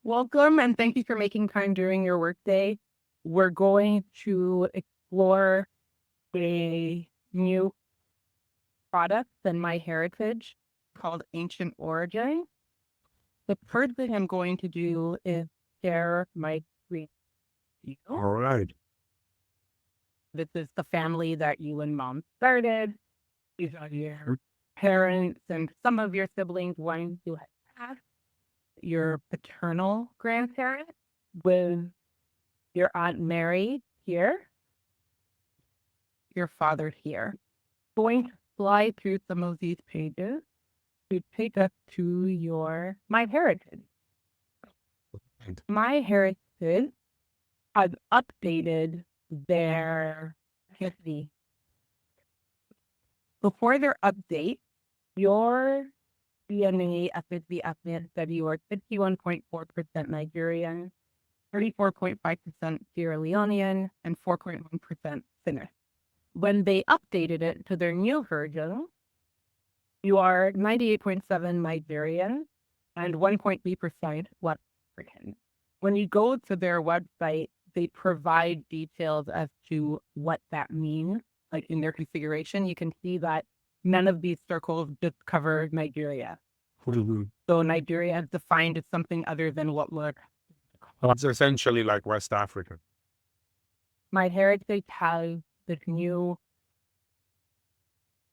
Welcome and thank you for making time during your workday. We're going to explore a new product in MyHeritage called Ancient Origin. The first thing I'm going to do is share my screen with you. All right. This is the family that you and mom started. These are your parents and some of your siblings, ones who have passed. Your paternal grandparent with your Aunt Mary here, your father here. Going to fly through some of these pages to take us to your MyHeritage. MyHeritage has updated their history. Before their update, your DNA ethnicity estimates that you are 51.4% Nigerian, 34.5% Sierra Leonean, and 4.1% Finnish. When they updated it to their new version, you are 98.7% Nigerian and 1.3% West African. When you go to their website, they provide details as to what that means. Like in their configuration, you can see that none of these circles just cover Nigeria. So Nigeria is defined as something other than what we're. It's essentially like West Africa. MyHeritage has this new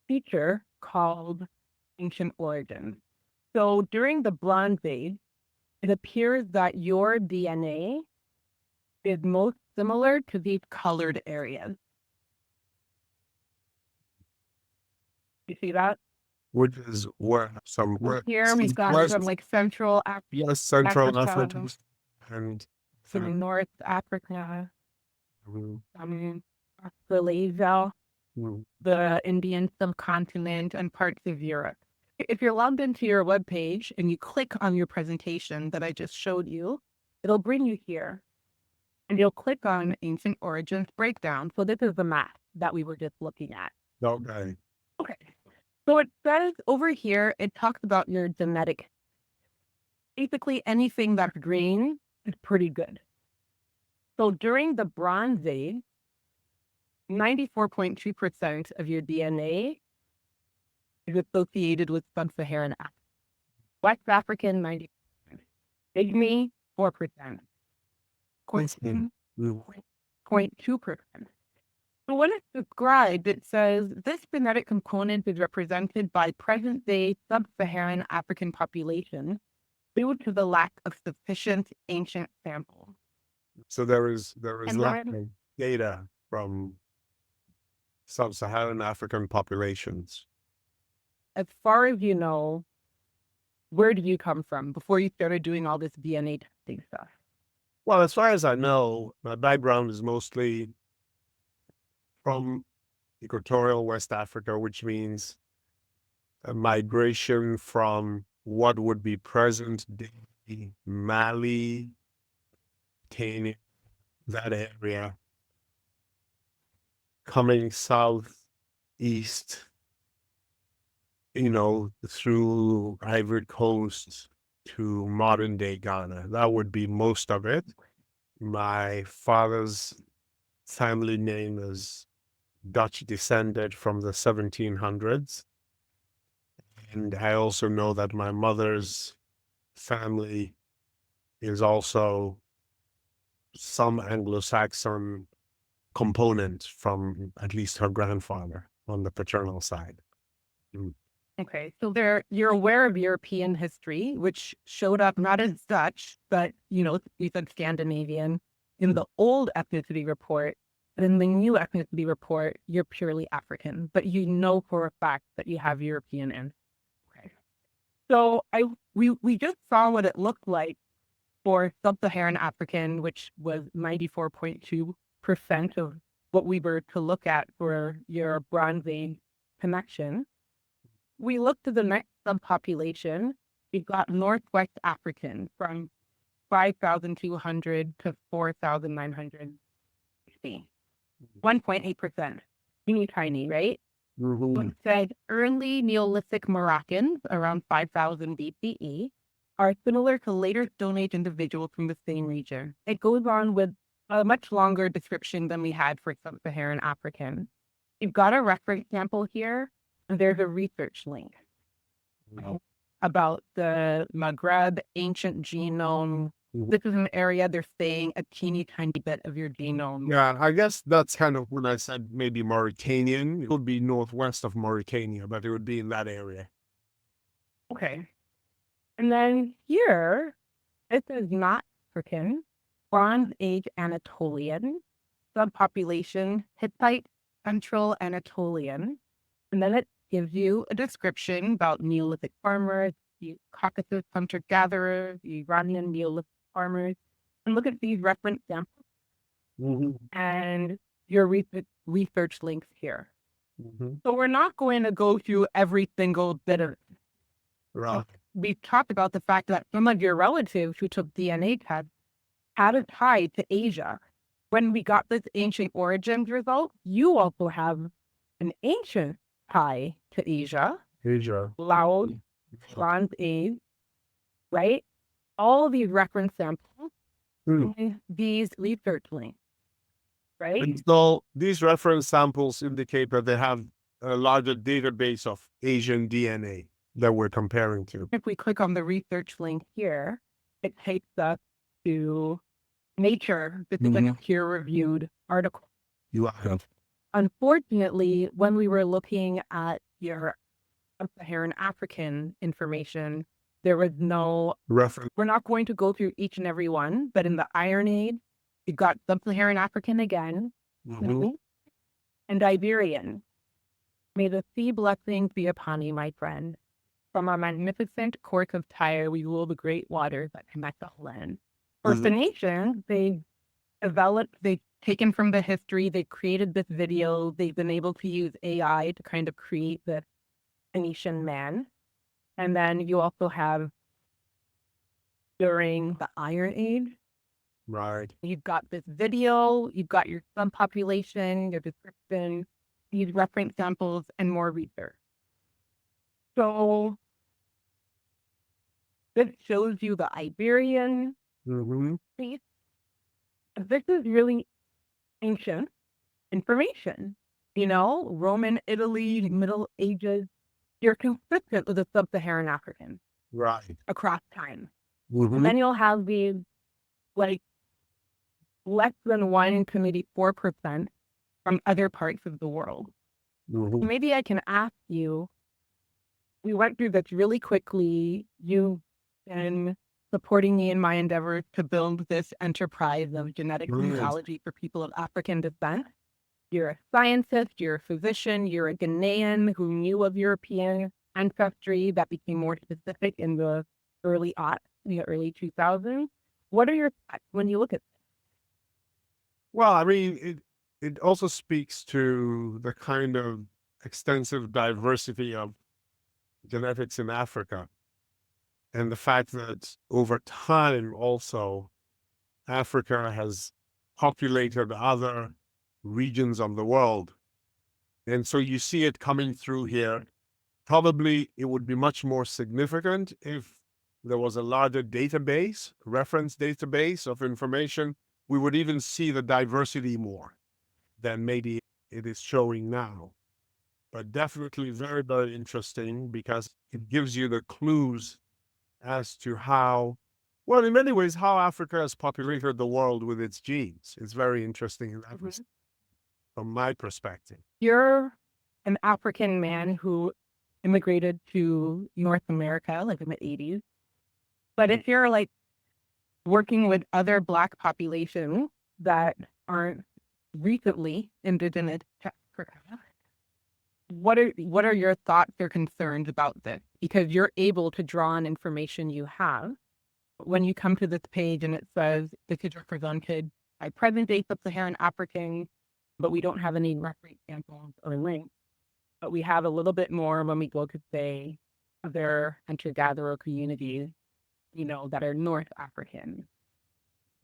feature called Ancient Origins. So during the Bronze Age, it appears that your DNA is most similar to these colored areas. You see that? Which is where some Here we've got some like Central Africa. Yes, Central Africa and some North Africa, Australasia, the Indian subcontinent, and parts of Europe. If you're logged into your webpage and you click on your presentation that I just showed you, it'll bring you here. And you'll click on Ancient Origins Breakdown. So this is the map that we were just looking at. Okay. Okay. So it says over here, it talks about your genetic. Basically, anything that's green is pretty good. So during the Bronze Age, 94.2% of your DNA is associated with sub-Saharan Africa. West African, 90%. Pygmy, 4%. Question, 0.2%. So when it's described, it says this genetic component is represented by present-day sub-Saharan African population due to the lack of sufficient ancient samples. So there is lack of data from sub-Saharan African populations. As far as you know, where did you come from before you started doing all this DNA testing stuff? Well, as far as I know, my background is mostly from equatorial West Africa, which means a migration from what would be present-day Mali, Kenya, that area, coming southeast, through Ivory Coast to modern day Ghana. That would be most of it. My father's family name is Dutch descended from the 1700s. And I also know that my mother's family is also some Anglo-Saxon component from at least her grandfather on the paternal side. Okay, so you're aware of European history, which showed up not as Dutch, but, you said Scandinavian in the old ethnicity report. But in the new ethnicity report, you're purely African, but you know for a fact that you have European ancestry. Okay. So we just saw what it looked like for sub-Saharan African, which was 94.2% of what we were to look at for your Bronze Age connection. We looked at the next subpopulation. We've got Northwest African from 5,200 to 4,900. 1.8%. Teeny tiny, right? Mm-hmm. It said early Neolithic Moroccans around 5,000 BCE are similar to later Stone Age individuals from the same region. It goes on with a much longer description than we had for sub-Saharan African. You've got a reference sample here, and there's a research link about the Maghreb ancient genome. This is an area they're saying a teeny tiny bit of your genome. Yeah, I guess that's kind of when I said maybe Mauritanian. It would be northwest of Mauritania, but it would be in that area. Okay. And then here, this is not African, Bronze Age Anatolian, subpopulation Hittite, Central Anatolian. And then it gives you a description about Neolithic farmers, the Caucasus hunter-gatherers, the Iranian Neolithic farmers. And look at these reference samples and your research links here. So we're not going to go through every single bit of it. Right. We've talked about the fact that some of your relatives who took DNA tests had a tie to Asia. When we got this ancient origins result, you also have an ancient tie to Asia, Asia. Laos, Bronze Age, right? All of these reference samples in these research links, right? And so these reference samples indicate that they have a larger database of Asian DNA that we're comparing to. If we click on the research link here, it takes us to Nature. This is like a peer-reviewed article. You have. Unfortunately, when we were looking at your sub-Saharan African information, there was no Reference. We're not going to go through each and every one, but in the Iron Age, you've got sub-Saharan African again, and Iberian. May the sea blessings be upon you, my friend. From our magnificent cork of Tyre, we rule the great waters that connect the land. For Phoenicians, they've taken from the history, they created this video, they've been able to use AI to kind of create the Phoenician man. And then you also have during the Iron Age, Right. you've got this video, you've got your subpopulation, your description, these reference samples, and more research. So this shows you the Iberian piece. This is really ancient information. You know, Roman Italy, Middle Ages, you're consistent with the sub-Saharan African Right. across time. And then you'll have these like less than 1 to maybe 4% from other parts of the world. Maybe I can ask you, we went through this really quickly. You've been supporting me in my endeavors to build this enterprise of genetic genealogy for people of African descent. You're a scientist, you're a physician, you're a Ghanaian who knew of European ancestry that became more specific in the early 2000s. What are your thoughts when you look at this? Well, I mean, it also speaks to the kind of extensive diversity of genetics in Africa, and the fact that over time also Africa has populated other regions of the world. And so you see it coming through here. Probably it would be much more significant if there was a larger database, reference database of information. We would even see the diversity more than maybe it is showing now. But definitely very, very interesting because it gives you the clues as to how, well, in many ways, how Africa has populated the world with its genes. It's very interesting in that respect, from my perspective. You're an African man who immigrated to North America like in the 80s. But if you're like working with other Black populations that aren't recently indigenous to Africa, what are your thoughts or concerns about this? Because you're able to draw on information you have. When you come to this page and it says this is represented by present-day sub-Saharan Africans, but we don't have any reference samples or links. But we have a little bit more when we go to, say, other hunter-gatherer communities, you know, that are North African.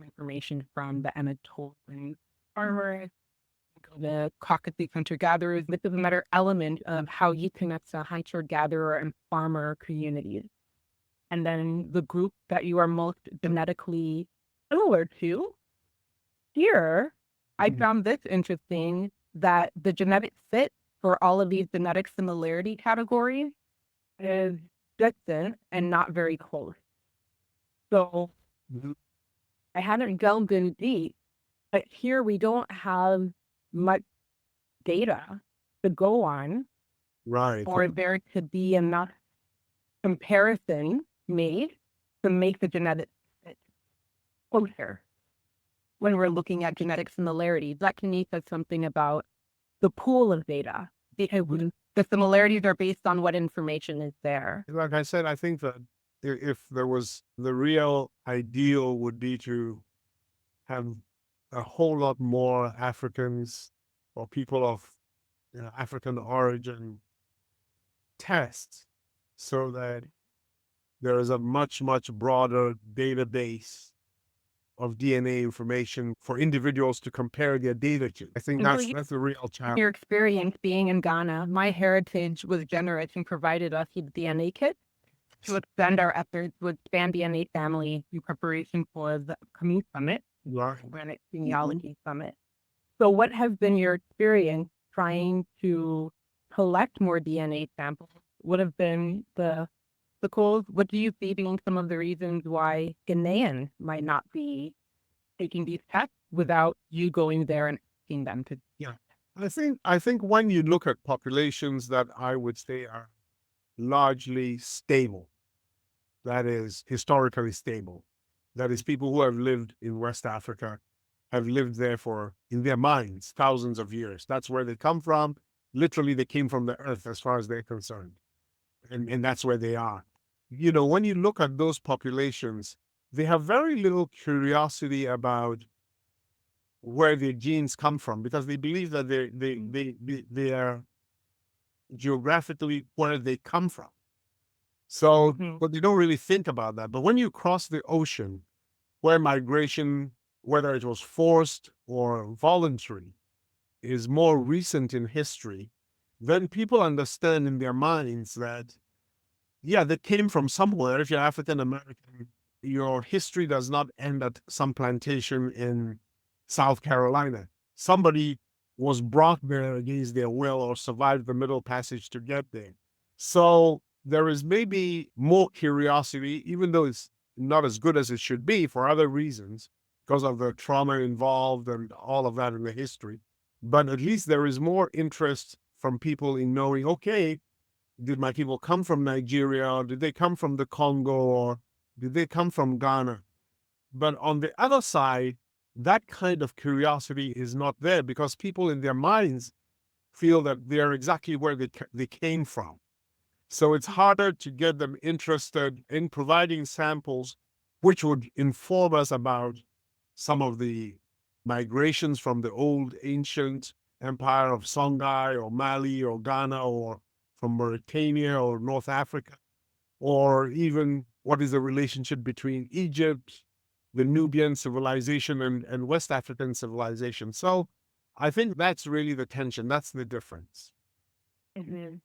Information from the Anatolian farmers, the Caucasus hunter-gatherers. This is another element of how you connect to hunter-gatherer and farmer communities. and then the group that you are most genetically similar to. Here, I found this interesting, that the genetic fit for all of these genetic similarity categories is distant and not very close. So Mhm. I hadn't delved in deep, but here we don't have much data to go on Right. for there to be enough comparison made to make the genetic fit closer when we're looking at genetic similarities. That to me says something about the pool of data, because the similarities are based on what information is there. Like I said, I think that if there was, the real ideal would be to have a whole lot more Africans or people of African origin tests, so that there is a much, much broader database of DNA information for individuals to compare their data to. I think And so that's the real challenge. your experience being in Ghana, MyHeritage was generous and provided us with DNA kits to extend our efforts with spanDNA family in preparation for the upcoming summit, Right. Planet Genealogy Summit. So what has been your experience trying to collect more DNA samples? What have been the goals? What do you see being some of the reasons why Ghanaians might not be taking these tests without you going there and asking them to? Yeah. I think when you look at populations that I would say are largely stable, that is historically stable, that is people who have lived in West Africa, have lived there for, in their minds, thousands of years. That's where they come from. Literally, they came from the earth as far as they're concerned. And that's where they are. When you look at those populations, they have very little curiosity about where their genes come from, because they believe that they are geographically where they come from. So, but they don't really think about that. But when you cross the ocean, where migration, whether it was forced or voluntary, is more recent in history, then people understand in their minds that, yeah, that came from somewhere. If you're African American, your history does not end at some plantation in South Carolina. Somebody was brought there against their will or survived the Middle Passage to get there. So there is maybe more curiosity, even though it's not as good as it should be for other reasons, because of the trauma involved and all of that in the history. But at least there is more interest from people in knowing, okay, did my people come from Nigeria, or did they come from the Congo, or did they come from Ghana? But on the other side, that kind of curiosity is not there, because people in their minds feel that they're exactly where they came from. So it's harder to get them interested in providing samples which would inform us about some of the migrations from the old ancient empire of Songhai or Mali or Ghana, or from Mauritania or North Africa, or even what is the relationship between Egypt, the Nubian civilization, and West African civilization. So I think that's really the tension. That's the difference. Mhm.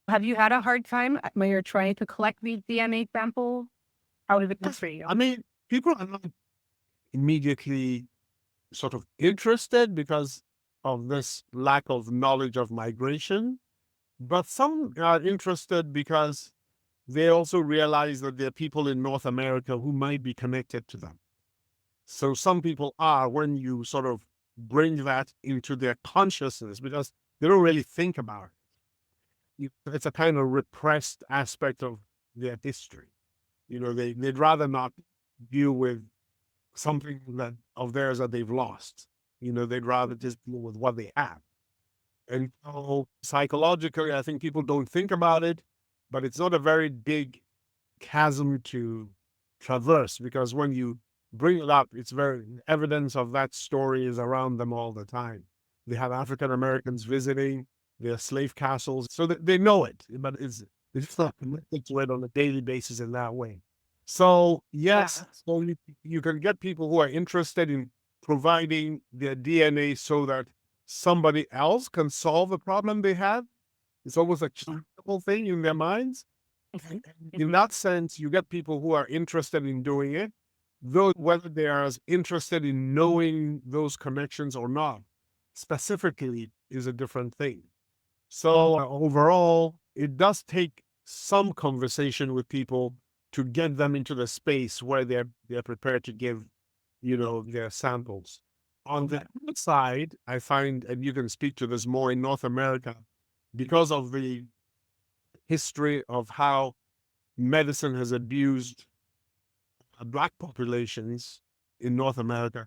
Have you had a hard time when you're trying to collect these DNA samples? How did it go for you? I mean, people are not immediately sort of interested because of this lack of knowledge of migration, but some are interested because they also realize that there are people in North America who might be connected to them. So some people are, when you sort of bring that into their consciousness, because they don't really think about it. It's a kind of repressed aspect of their history. They'd rather not deal with something that of theirs that they've lost. They'd rather just deal with what they have. And so psychologically, I think people don't think about it, but it's not a very big chasm to traverse, because when you bring it up, it's very evidence of that story is around them all the time. They have African Americans visiting their slave castles, so they know it, but it's just not connected to it on a daily basis in that way. So yes, so you can get people who are interested in providing their DNA so that somebody else can solve the problem they have. It's almost a charitable thing in their minds. In that sense, you get people who are interested in doing it, though whether they are as interested in knowing those connections or not, specifically is a different thing. So overall, it does take some conversation with people to get them into the space where they're prepared to give, their samples. On the other side, I find, and you can speak to this more in North America, because of the history of how medicine has abused Black populations in North America,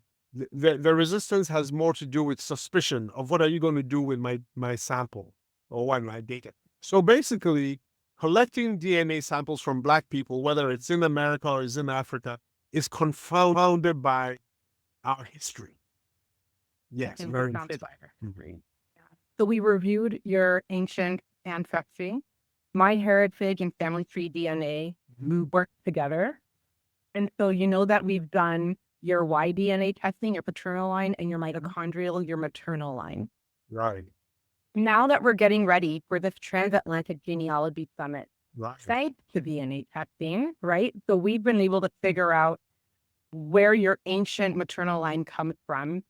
the resistance has more to do with suspicion of what are you going to do with my sample or what my data. So basically, collecting DNA samples from Black people, whether it's in America or is in Africa, is confounded by our history. Yes, And very confounded by her. Mhm. So we reviewed your ancient ancestry, MyHeritage and Family Tree DNA. We worked together. And so you know that we've done your Y-DNA testing, your paternal line, and your mitochondrial, your maternal line. Right, Now that we're getting ready for this transatlantic genealogy summit, right, thanks to DNA testing, right? So we've been able to figure out where your ancient maternal line comes from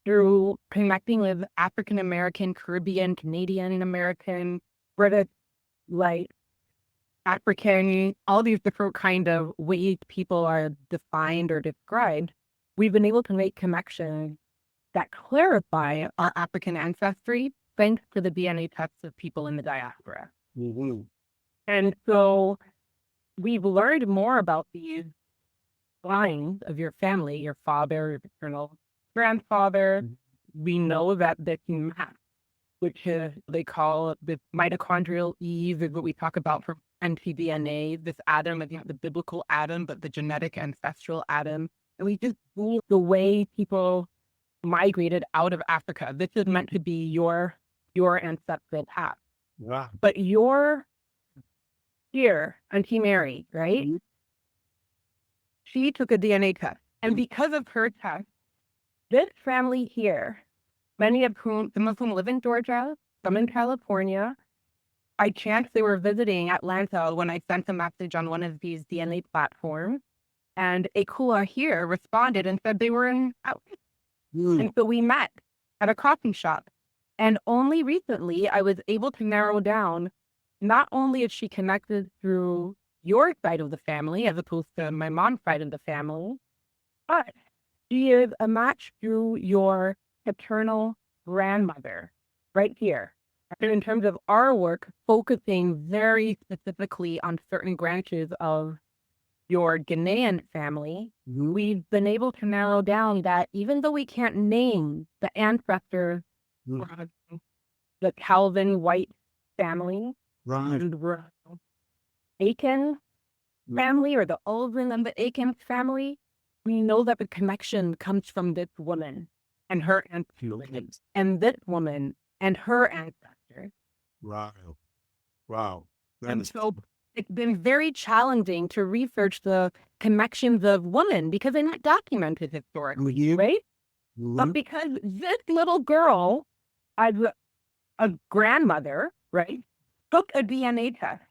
through connecting with African American, Caribbean, Canadian American, British, like African, all these different kind of ways people are defined or described. We've been able to make connections that clarify our African ancestry thanks to the DNA tests of people in the diaspora. Mhm. And so we've learned more about these lines of your family, your father, your paternal grandfather. We know that the map, which is, they call it the mitochondrial Eve, is what we talk about for mtDNA, this Adam, is not the biblical Adam, but the genetic ancestral Adam. And we just see the way people migrated out of Africa. This is meant to be your ancestral path. Wow. But your here, Auntie Mary, right? She took a DNA test. And because of her test, this family here, many of whom, some of whom live in Georgia, some in California, by chance they were visiting Atlanta when I sent a message on one of these DNA platforms. And a Kula here responded and said they were in Atlanta. And so we met at a coffee shop. And only recently I was able to narrow down, not only is she connected through your side of the family as opposed to my mom's side of the family, but she is a match through your paternal grandmother right here. And in terms of our work, focusing very specifically on certain branches of your Ghanaian family, we've been able to narrow down that even though we can't name the ancestors from the Calvin White family, Right. the Aiken family, or the Ulzen and the Aiken family, we know that the connection comes from this woman and her ancestors, and this woman and her ancestors. Wow. Wow. That And is so it's been very challenging to research the connections of women because they're not documented historically, right? But because this little girl, as a grandmother, right, took a DNA test,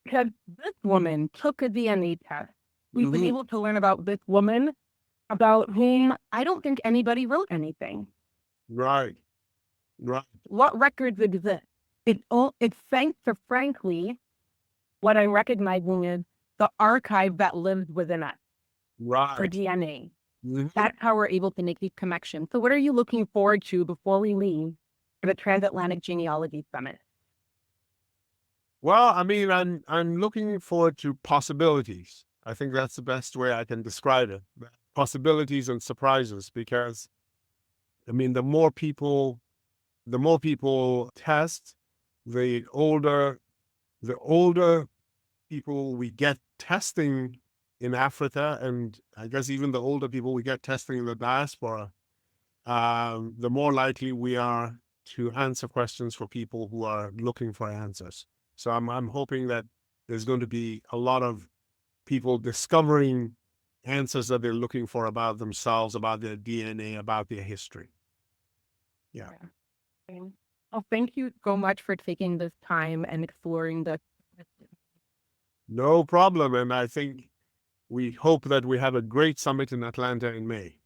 because this woman took a DNA test, we've been able to learn about this woman about whom I don't think anybody wrote anything. Right. Right. What records exist? It's thanks to, frankly, what I'm recognizing is the archive that lives within us for Right. DNA. Mhm. That's how we're able to make these connections. So what are you looking forward to before we leave for the Transatlantic Genealogy Summit? Well, I mean, I'm looking forward to possibilities. I think that's the best way I can describe it. Possibilities and surprises, because I mean, the more people test, the older people we get testing in Africa, and I guess even the older people we get testing in the diaspora, the more likely we are to answer questions for people who are looking for answers. So I'm hoping that there's going to be a lot of people discovering answers that they're looking for about themselves, about their DNA, about their history. Yeah. Well, thank you so much for taking this time and exploring the No problem. And I think we hope that we have a great summit in Atlanta in May.